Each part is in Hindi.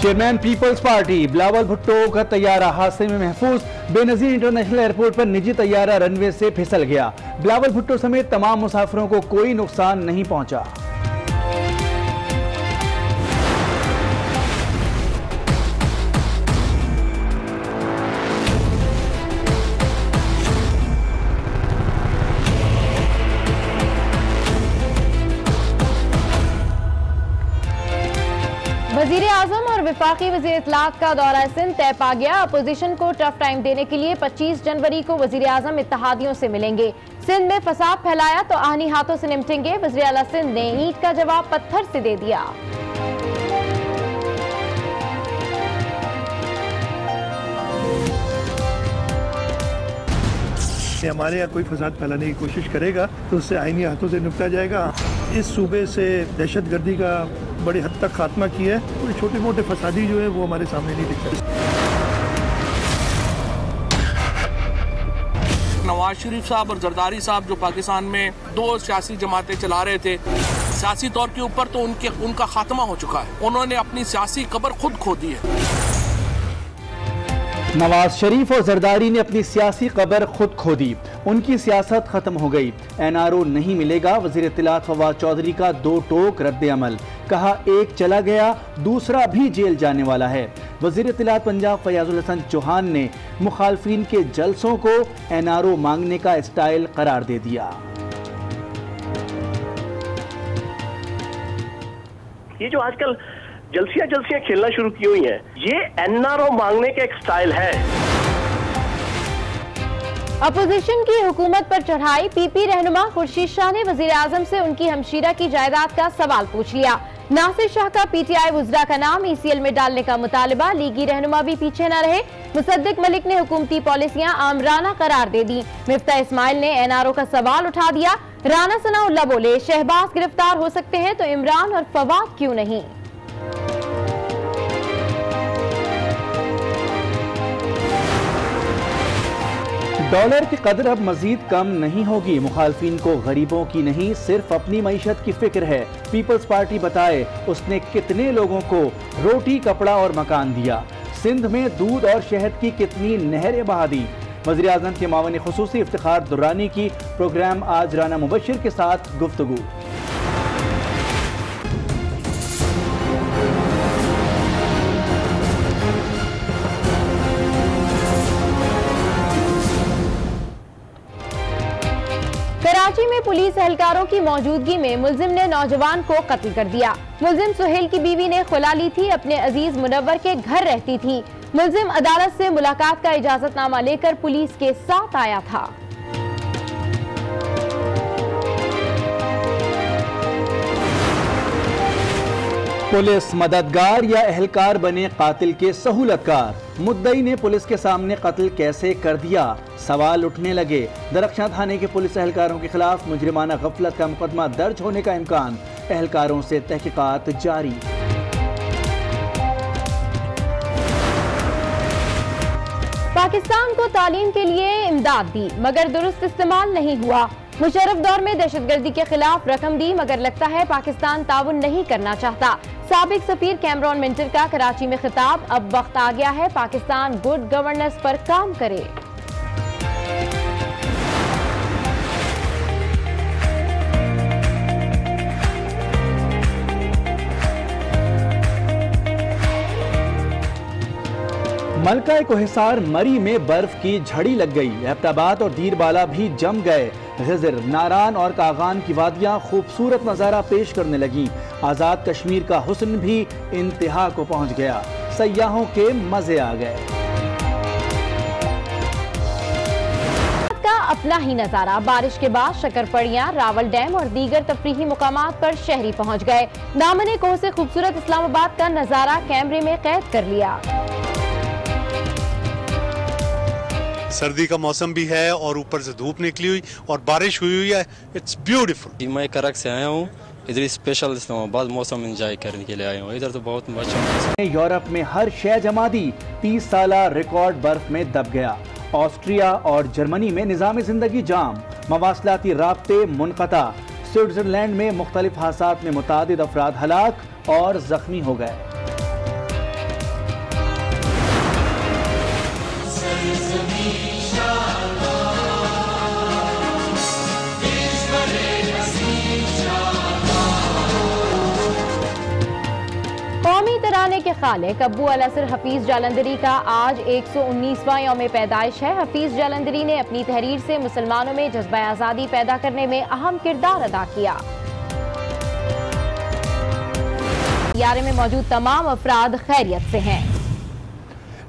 चेयरमैन पीपल्स पार्टी बिलावल भुट्टो का तैयारा हादसे में महफूज। बेनजीर इंटरनेशनल एयरपोर्ट पर निजी तैयारा रनवे से फिसल गया। बिलावल भुट्टो समेत तमाम मुसाफिरों को कोई नुकसान नहीं पहुंचा। वजीर आजम और विफाकी वजीर इत्तलात का दौरा सिंध तय पा गया। अपोजिशन को टफ टाइम देने के लिए 25 जनवरी को वजीर आजम इत्तेहादियों से मिलेंगे। सिंध में फसाद फैलाया तो आहनी हाथों से निपटेंगे। वजीर आला सिंध ने ईंट का जवाब पत्थर से दे दिया। हमारे यहाँ कोई फसाद फैलाने की कोशिश करेगा तो उससे आईनी हाथों से निपटा जाएगा। इस सूबे से दहशतगर्दी का बड़ी हद तक खात्मा किया है। कोई छोटे मोटे फसादी जो है वो हमारे सामने नहीं दिखते। नवाज शरीफ साहब और जरदारी साहब जो पाकिस्तान में 2 सियासी जमातें चला रहे थे, सियासी तौर के ऊपर तो उनका खात्मा हो चुका है। उन्होंने अपनी सियासी कब्र खुद खो दी है। नवाज शरीफ और जरदारी ने अपनी सियासी कब्र खुद खो दी। उनकी सियासत खत्म हो गई। एनआरओ नहीं मिलेगा। वजीर इत्तलात फवाद चौधरी का 2 टोक रद्द अमल। कहा एक चला गया दूसरा भी जेल जाने वाला है। वजीर इत्तलात पंजाब फयाजुल हसन चौहान ने मुखालफिन के जलसों को एनआरओ मांगने का स्टाइल करार दे दिया। ये जो आजकल जलसियां खेलना शुरू की हुई हैं, ये एनआरओ मांगने का एक स्टाइल है। अपोजिशन की हुकूमत पर चढ़ाई। पीपी रहनुमा खुर्शीद शाह ने वजीर आजम से उनकी हमशीरा की जायदाद का सवाल पूछ लिया। नासिर शाह का पीटीआई वुज़रा का नाम ईसीएल में डालने का मुतालबा। लीगी रहनुमा भी पीछे न रहे। मुसद्दिक मलिक ने हुकूमती पॉलिसियां आमराना करार दे दी। मिफ्ता इस्माइल ने एनआरओ का सवाल उठा दिया। राना सनाउल्लाह बोले शहबाज गिरफ्तार हो सकते हैं तो इमरान और फवाद क्यों नहीं। डॉलर की कदर अब मजीद कम नहीं होगी। मुखालफिन को गरीबों की नहीं सिर्फ अपनी मईशत की फिक्र है। पीपल्स पार्टी बताए उसने कितने लोगों को रोटी कपड़ा और मकान दिया। सिंध में दूध और शहद की कितनी नहरें बहा दी। वज़ीर आज़म के मावन खुसूसी इफ्तिखार दुर्रानी की प्रोग्राम आज राना मुबशिर के साथ गुफ्तगू। कराची में पुलिस एहलकारों की मौजूदगी में मुलजिम ने नौजवान को कत्ल कर दिया। मुलजिम सुहेल की बीवी ने खुला ली थी। अपने अजीज मुनव्वर के घर रहती थी। मुलजिम अदालत से मुलाकात का इजाजतनामा लेकर पुलिस के साथ आया था। पुलिस मददगार या एहलकार बने कातिल के सहूलतकार। मुद्दई ने पुलिस के सामने कत्ल कैसे कर दिया, सवाल उठने लगे। दरख्शां थाने के पुलिस एहलकारों के खिलाफ मुजरिमाना गफलत का मुकदमा दर्ज होने का इम्कान। एहलकारों से तहकीकात जारी। पाकिस्तान को तालीम के लिए इमदाद दी मगर दुरुस्त इस्तेमाल नहीं हुआ। मुशर्रफ दौर में दहशतगर्दी के खिलाफ रकम दी मगर लगता है पाकिस्तान ताउन नहीं करना चाहता। साबिक सफीर कैमरॉन मिंटर का कराची में खिताब। अब वक्त आ गया है पाकिस्तान गुड गवर्नेंस पर काम करे। मलका कोहिसार मरी में बर्फ की झड़ी लग गई। एबटाबाद और दीरबाला भी जम गए। गिजर, नारान और कागान की वादियां खूबसूरत नजारा पेश करने लगी। आजाद कश्मीर का हुस्न भी इंतहा को पहुंच गया। सयाहों के मजे आ गए। का अपना ही नजारा। बारिश के बाद शकरपड़ियां, रावल डैम और दीगर तफरीही मुकामात पर शहरी पहुंच गए। दामने कोह से खूबसूरत इस्लामाबाद का नजारा कैमरे में कैद कर लिया। सर्दी का मौसम भी है और ऊपर से धूप निकली हुई और बारिश हुई हुई है। It's beautiful. मैं करक से आया हूँ, इधर स्पेशल इस्लामाबाद मौसम एंजॉय करने के लिए आया हूँ। इधर तो बहुत अच्छा। यूरोप में हर शय जमा दी। 30 साला रिकॉर्ड बर्फ में दब गया। ऑस्ट्रिया और जर्मनी में निज़ाम जिंदगी जाम। मवासलाती राब्ते मुनक़ता। स्विट्जरलैंड में मुख्तलिफ हादसात में मुतादिद अफराद हलाक और जख्मी हो गए। जमाने के खालिक अब्बू अल-असर हफीज जालंधरी का आज 119वां यौम पैदाइश है। हफीज जालंधरी ने अपनी तहरीर से मुसलमानों में जज्बा आज़ादी पैदा करने में अहम किरदार अदा किया। तैयारे में मौजूद तमाम अफराद खैरियत से हैं।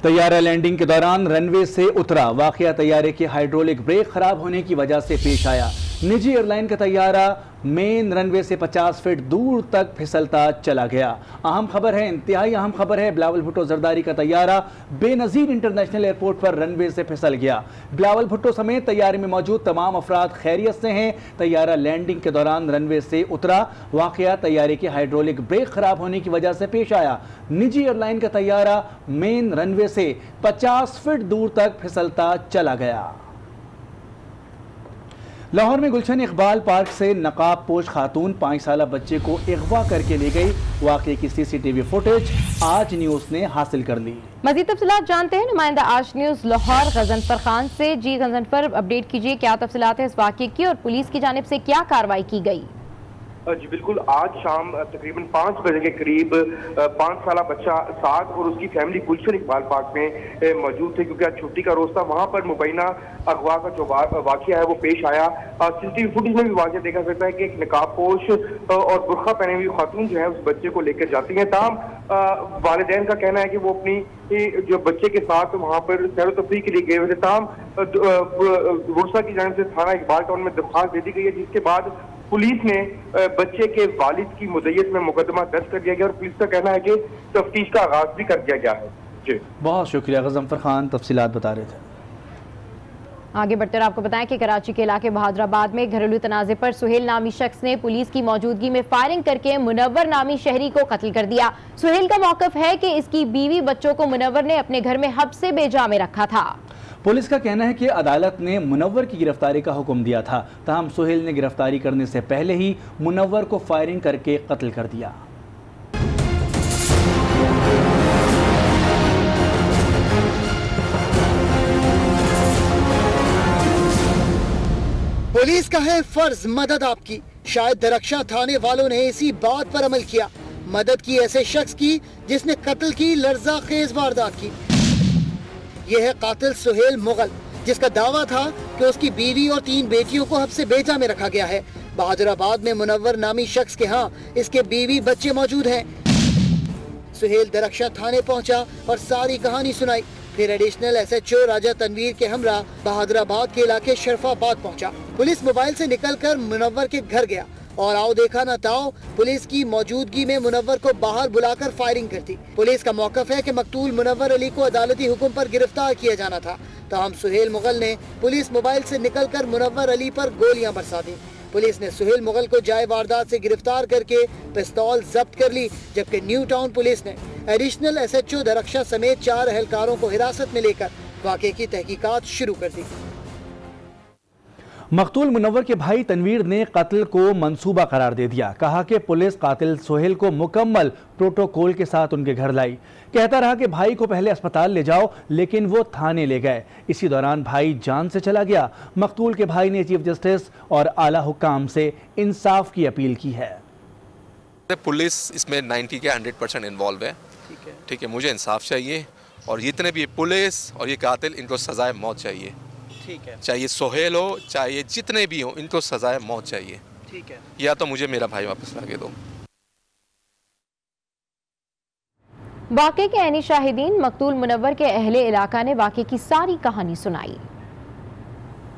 तैयारा लैंडिंग के दौरान रनवे से उतरा। वाकया तैयारे के हाइड्रोलिक ब्रेक खराब होने की वजह से पेश आया। निजी एयरलाइन का तैयारा मेन रनवे से 50 फीट दूर तक फिसलता चला गया। अहम खबर है, इंतहाई अहम खबर है, बिलावल भुट्टो जरदारी का तैयारा बेनजीर इंटरनेशनल एयरपोर्ट पर रनवे से फिसल गया। बिलावल भुट्टो समेत तैयारे में मौजूद तमाम अफराद खैरियत से हैं। तैयारा लैंडिंग के दौरान रनवे से उतरा। वाकया तैयारे के हाइड्रोलिक ब्रेक खराब होने की वजह से पेश आया। निजी एयरलाइन का तैयारा मेन रनवे से 50 फीट दूर तक फिसलता चला गया। लाहौर में गुलशन इकबाल पार्क से नकाब पोश खातून 5 साला बच्चे को अगवा करके ले गई। वाक़े की CCTV फुटेज आज न्यूज़ ने हासिल कर ली। मज़ीद तफसीलात जानते हैं नुमाइंदा आज न्यूज़ लाहौर गजनफर खान से। जी गजनफर, अपडेट कीजिए, क्या तफसीलात है इस वाक़े की और पुलिस की जानिब से क्या कार्रवाई की गई? जी बिल्कुल, आज शाम तकरीबन 5 बजे के करीब 5 साला बच्चा साद और उसकी फैमिली गुलशन इकबाल पार्क में मौजूद थे, क्योंकि आज छुट्टी का रोज था। वहां पर मुबैना अगवा का जो वाकया है वो पेश आया। CCTV फुटेज में भी वाकया देखा सकता है कि एक नकाब पोश और बुरखा पहने हुई खातून जो है उस बच्चे को लेकर जाती है। ताहम वालिदैन का कहना है कि वो अपनी जो बच्चे के साथ वहां पर सैर तफरीह के लिए गए हुए थे। ताहम बुरसा की जानिब से थाना इकबाल टाउन में दरख्वास्त दे दी गई है, जिसके बाद पुलिस ने बच्चे के वालिद की मुद्दत में मुकदमा दर्ज कर दिया गया और पुलिस का कहना है कि तफ्तीश का आगाज भी कर दिया गया है। जी बहुत शुक्रिया गजनफर खान, तफसीलात बता रहे थे। आगे बढ़ते हुए आपको बताएं कि कराची के इलाके बहादुराबाद में घरेलू तनाज़े पर सुहेल नामी शख्स ने पुलिस की मौजूदगी में फायरिंग करके मुनव्वर नामी शहरी को कत्ल कर दिया। सुहेल का मौकफ है कि इसकी बीवी बच्चों को मुनव्वर ने अपने घर में हब्से बेजा में रखा था। पुलिस का कहना है कि अदालत ने मुनव्वर की गिरफ्तारी का हुक्म दिया था। ताहम सुहेल ने गिरफ्तारी करने से पहले ही मुनव्वर को फायरिंग करके कत्ल कर दिया। पुलिस का है फर्ज मदद आपकी। शायद दरख्शा थाने वालों ने इसी बात पर अमल किया। मदद की ऐसे शख्स की जिसने कत्ल की लर्जा खेज वारदात की। यह है कातिल सुहेल मुगल, जिसका दावा था कि उसकी बीवी और 3 बेटियों को हब्से बेजा में रखा गया है। बहादुराबाद में मुनव्वर नामी शख्स के यहाँ इसके बीवी बच्चे मौजूद हैं। सुहेल दरख्शा थाने पहुँचा और सारी कहानी सुनाई। फिर एडिशनल SHO राजा तनवीर के हमरा बहादुराबाद के इलाके शरफाबाद पहुँचा। पुलिस मोबाइल से निकलकर मुनव्वर के घर गया और आओ देखा न ताओ, पुलिस की मौजूदगी में मुनव्वर को बाहर बुलाकर फायरिंग कर दी। पुलिस का मौकफ है कि मकतूल मुनव्वर अली को अदालती हुक्म पर गिरफ्तार किया जाना था। ताहम सुहेल मुगल ने पुलिस मोबाइल से निकलकर मुनव्वर अली पर गोलियां बरसा दी। पुलिस ने सुहेल मुगल को जाए वारदात से गिरफ्तार करके पिस्तौल जब्त कर ली, जबकि न्यू टाउन पुलिस ने एडिशनल SHO दरख्शा समेत 4 अहलकारों को हिरासत में लेकर वाक़े की तहकीकात शुरू कर दी। मकतूल मुनव्वर के भाई तनवीर ने कत्ल को मंसूबा करार दे दिया। कहा कि पुलिस कातिल सुहेल को मुकम्मल प्रोटोकॉल के साथ उनके घर लाई। कहता रहा कि भाई को पहले अस्पताल ले जाओ, लेकिन वो थाने ले गए। इसी दौरान भाई जान से चला गया। मकतूल के भाई ने चीफ जस्टिस और आला हुक्काम से इंसाफ की अपील की है। पुलिस इसमें 90 के 100% इन्वॉल्व है। ठीक है, मुझे इंसाफ चाहिए और जितने भी पुलिस और ये कातिल, इनको सजाए मौत चाहिए। ठीक है, चाहे सोहेल हो चाहे जितने भी हो, इनको सजाए मौत चाहिए। ठीक है, या तो मुझे मेरा भाई वापस ला के दो। वाक़े के ऐनी शाहिदीन मकतूल मुनव्वर के अहले इलाका ने वाक़े की सारी कहानी सुनाई।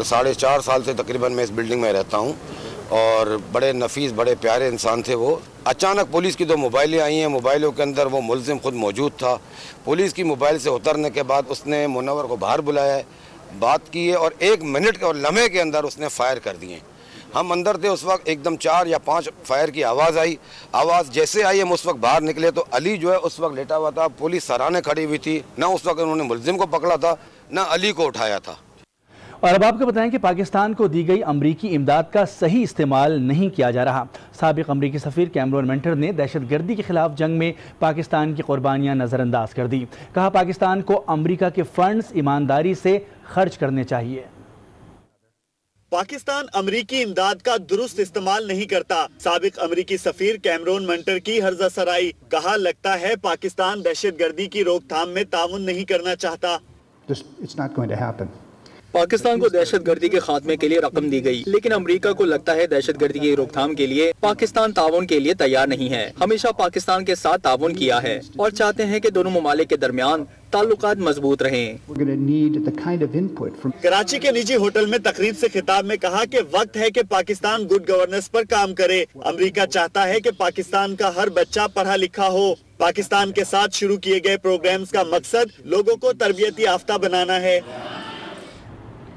4.5 साल से तकरीबन मैं इस बिल्डिंग में रहता हूँ और बड़े नफीस बड़े प्यारे इंसान थे वो। अचानक पुलिस की 2 मोबाइलें आई हैं। मोबाइलों के अंदर वो मुलजिम खुद मौजूद था। पुलिस की मोबाइल से उतरने के बाद उसने मुनव्वर को बाहर बुलाया है, बात की है और 1 मिनट और लम्हे के अंदर उसने फायर कर दिए। हम अंदर थे उस वक्त, एकदम 4 या 5 फायर की आवाज़ आई। आवाज़ जैसे आई हम उस वक्त बाहर निकले तो अली जो है उस वक्त लेटा हुआ था। पुलिस सराहने खड़ी हुई थी। ना उस वक्त उन्होंने मुलजिम को पकड़ा था, ना अली को उठाया था। और अब आपको बताएं कि पाकिस्तान को दी गई अमरीकी इमदाद का सही इस्तेमाल नहीं किया जा रहा। साबिक अमरीकी सफ़ीर कैमरून मेंटर ने दहशतगर्दी के खिलाफ जंग में पाकिस्तान की कुर्बानियां नज़रअंदाज कर दी। कहा पाकिस्तान को अमरीका के फंड्स ईमानदारी से खर्च करने चाहिए। पाकिस्तान अमरीकी इमदाद का दुरुस्त इस्तेमाल नहीं करता। साबिक अमरीकी सफीर कैमरून मंटर की हर्जा सराई, कहा लगता है पाकिस्तान दहशतगर्दी की रोकथाम में ताउन नहीं करना चाहता। पाकिस्तान को दहशतगर्दी के खात्मे के लिए रकम दी गई, लेकिन अमेरिका को लगता है दहशतगर्दी की रोकथाम के लिए पाकिस्तान ताउन के लिए तैयार नहीं है। हमेशा पाकिस्तान के साथ ताउन किया है और चाहते हैं कि दोनों ममालिक के दरमियान ताल्लुकात मजबूत रहें। कराची के निजी होटल में तकरीब से खिताब में कहा कि वक्त है कि पाकिस्तान गुड गवर्नेंस पर काम करे। अमेरिका चाहता है कि पाकिस्तान का हर बच्चा पढ़ा लिखा हो। पाकिस्तान के साथ शुरू किए गए प्रोग्राम्स का मकसद लोगों को तरबियती याफ्ता बनाना है।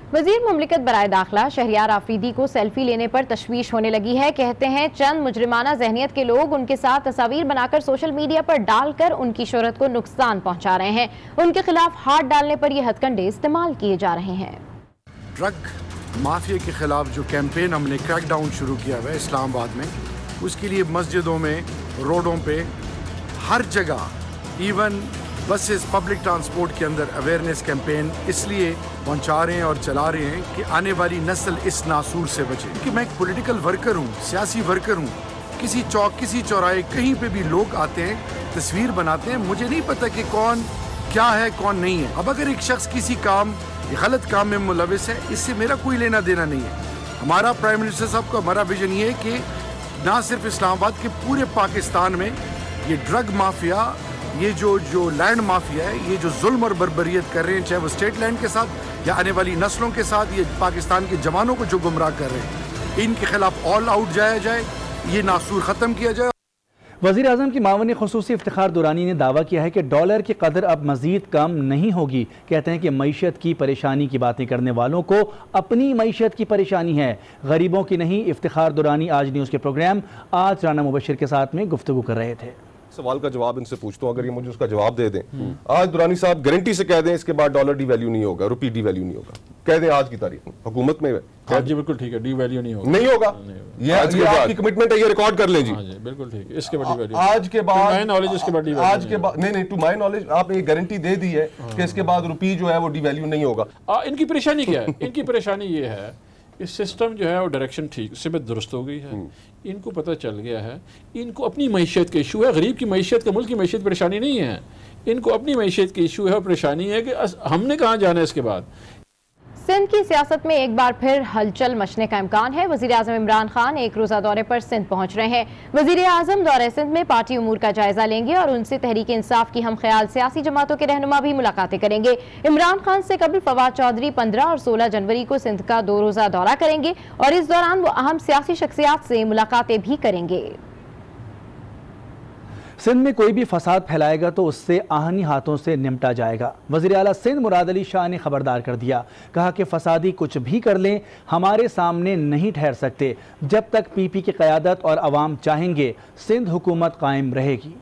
वजीर मुमलिकत बराए दाखिला शहरियार आफरीदी को सेल्फी लेने पर तशवीश होने लगी है। कहते हैं चंद मुजरिमाना जहनियत के लोग उनके साथ तस्वीर बनाकर सोशल मीडिया पर डालकर उनकी शोहरत को नुकसान पहुंचा रहे हैं। उनके खिलाफ हाथ डालने पर ये हथकंडे इस्तेमाल किए जा रहे हैं। ड्रग माफिया के खिलाफ जो कैंपेन हमने क्रैकडाउन शुरू किया हुआ है इस्लामाबाद में, उसके लिए मस्जिदों में, रोडों पे, हर जगह, इवन बसेस, पब्लिक ट्रांसपोर्ट के अंदर अवेयरनेस कैंपेन इसलिए पहुंचा रहे हैं और चला रहे हैं कि आने वाली नस्ल इस नासूर से बचे। कि मैं एक पॉलिटिकल वर्कर हूँ, सियासी वर्कर हूँ। किसी चौक, किसी चौराहे, कहीं पे भी लोग आते हैं, तस्वीर बनाते हैं, मुझे नहीं पता कि कौन क्या है कौन नहीं है। अब अगर एक शख्स किसी काम, गलत काम में मुलविस है, इससे मेरा कोई लेना देना नहीं है। हमारा प्राइम मिनिस्टर साहब का हमारा विजन ये है कि ना सिर्फ इस्लामाबाद के पूरे पाकिस्तान में ये ड्रग माफिया, ये जो लैंड माफिया है, ये जो जुल्म और बर्बरियत कर रहे हैं, चाहे वो स्टेट लैंड के साथ या आने वाली नस्लों के साथ, ये पाकिस्तान के जवानों को जो गुमराह कर रहे हैं, इनके खिलाफ ऑल आउट जाया जाए, ये नासूर ख़त्म किया जाए। वज़ीर आज़म की मावन ख़ुसूसी इफ्तिखार दुरानी ने दावा किया है कि डॉलर की कदर अब मज़ीद कम नहीं होगी। कहते हैं कि मईशत की परेशानी की बातें करने वालों को अपनी मईशत की परेशानी है, गरीबों की नहीं। इफ्तिखार दुरानी आज न्यूज़ के प्रोग्राम आज राना मुबशिर के साथ में गुफ्तगू कर रहे थे। सवाल का जवाब इनसे पूछता हूँ, अगर ये मुझे उसका जवाब दे दें। आज दुरानी साहब गारंटी से कह दें इसके बाद डॉलर डी वैल्यू नहीं होगा, रुपी डी वैल्यू नहीं होगा, कह दें आज की तारीख में हुकूमत में। हाँ जी बिल्कुल ठीक है, डी वैल्यू नहीं होगा, नहीं होगा। ये आपकी कमिटमेंट है, ये रिकॉर्ड कर लें जी। हाँ जी बिल्कुल ठीक है, इसके बाद डी वैल्यू आज के बाद माय नॉलेज, इसके बाद डी वैल्यू आज के बाद नहीं, टू माय नॉलेज आपने ये गारंटी दे दी है कि इसके बाद रुपी जो है वो डी वैल्यू नहीं होगा। इनकी परेशानी क्या है? इनकी परेशानी ये है, इस सिस्टम जो है वो डायरेक्शन ठीक से दुरुस्त हो गई है। इनको पता चल गया है, इनको अपनी मईशत का इशू है। गरीब की मईशत का, मुल्क की मईशत परेशानी नहीं है, इनको अपनी मईशत की इशू है और परेशानी है कि हमने कहाँ जाना है इसके बाद। सिंध की सियासत में एक बार फिर हलचल मचने का इम्कान है। वजीर आजम इमरान खान एक रोजा दौरे पर सिंध पहुंच रहे हैं। वजीर आजम दौरे सिंध में पार्टी उमूर का जायजा लेंगे और उनसे तहरीक इंसाफ की हम ख्याल सियासी जमातों के रहनुमा भी मुलाकातें करेंगे। इमरान खान से कबल फवाद चौधरी 15 और 16 जनवरी को सिंध का 2 रोजा दौरा करेंगे और इस दौरान वो अहम सियासी शख्सियात से मुलाकातें भी करेंगे। सिंध में कोई भी फसाद फैलाएगा तो उससे आहनी हाथों से निपटा जाएगा। वज़ीर आला सिंध मुराद अली शाह ने खबरदार कर दिया। कहा कि फसादी कुछ भी कर लें, हमारे सामने नहीं ठहर सकते। जब तक पीपी की क़यादत और अवाम चाहेंगे, सिंध हुकूमत कायम रहेगी।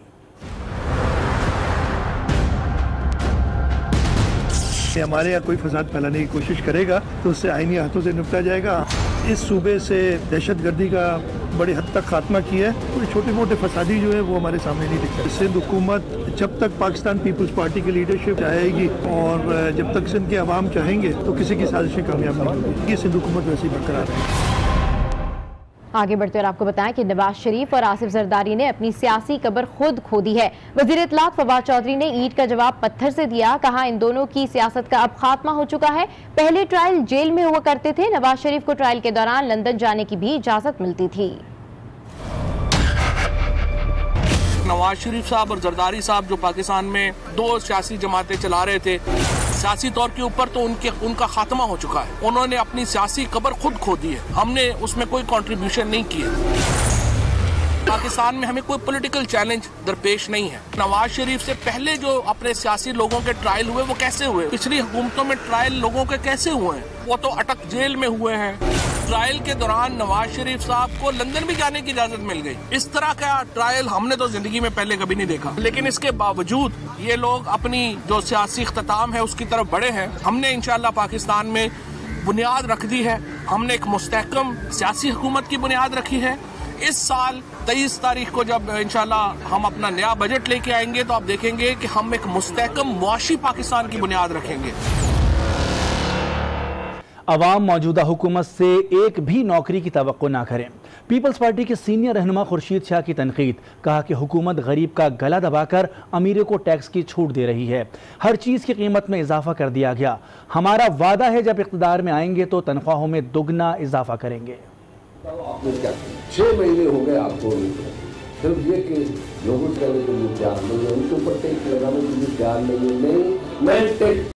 हमारे यहाँ कोई फसाद फैलाने की कोशिश करेगा तो उससे आईनी हाथों से निपटा जाएगा। इस सूबे से दहशतगर्दी का बड़ी हद तक खात्मा किया है। कोई छोटे मोटे फसादी जो है वो हमारे सामने नहीं दिखता। सिंध हुकूमत जब तक पाकिस्तान पीपल्स पार्टी की लीडरशिप चाहेगी और जब तक सिंध के अवाम चाहेंगे तो किसी की साजिशें कामयाब नहीं होगी। ये सिंध हुकूमत वैसे ही बरकरार है। आगे बढ़ते और आपको बताएं कि नवाज शरीफ और आसिफ जरदारी ने अपनी सियासी कब्र खुद खो दी है। वजीर इत्तलात फवाद चौधरी ने ईद का जवाब पत्थर से दिया। कहा इन दोनों की सियासत का अब खात्मा हो चुका है। पहले ट्रायल जेल में हुआ करते थे। नवाज शरीफ को ट्रायल के दौरान लंदन जाने की भी इजाजत मिलती थी। नवाज शरीफ साहब और जरदारी साहब जो पाकिस्तान में 2 सियासी जमातें चला रहे थे, सियासी तौर के ऊपर तो उनका खात्मा हो चुका है। उन्होंने अपनी सियासी कब्र खुद खो दी है। हमने उसमें कोई कंट्रीब्यूशन नहीं किया। पाकिस्तान में हमें कोई पॉलिटिकल चैलेंज दरपेश नहीं है। नवाज शरीफ से पहले जो अपने सियासी लोगों के ट्रायल हुए वो कैसे हुए? पिछली हुकूमतों में ट्रायल लोगों के कैसे हुए हैं? वो तो अटक जेल में हुए हैं। ट्रायल के दौरान नवाज शरीफ साहब को लंदन भी जाने की इजाजत मिल गई। इस तरह का ट्रायल हमने तो जिंदगी में पहले कभी नहीं देखा। लेकिन इसके बावजूद ये लोग अपनी जो सियासी इख्तिताम है उसकी तरफ बढ़े हैं। हमने इंशाल्लाह पाकिस्तान में बुनियाद रख दी है। हमने एक मुस्तहकम सियासी हुकूमत की बुनियाद रखी है। इस साल 23 तारीख को जब इंशाल्लाह हम अपना नया बजट लेके आएंगे तो आप देखेंगे कि हम एक मुस्तहकम मुआशी पाकिस्तान की बुनियाद रखेंगे। अवाम मौजूदा हुकूमत से एक भी नौकरी की तवक्को ना करें। पीपल्स पार्टी के सीनियर रहनुमा खुर्शीद शाह की तनकीद, कहा कि हुकूमत गरीब का गला दबाकर अमीरों को टैक्स की छूट दे रही है, हर चीज़ की कीमत में इजाफा कर दिया गया। हमारा वादा है जब इक़्तिदार में आएंगे तो तनख्वाहों में दुगना इजाफा करेंगे। 6 महीने हो गए आपको, सिर्फ ये कि लोगों से करने के लिए तैयार नहीं है, उनके ऊपर टैक्स लगाने के लिए तैयार नहीं है। नहीं, मैं टैक्स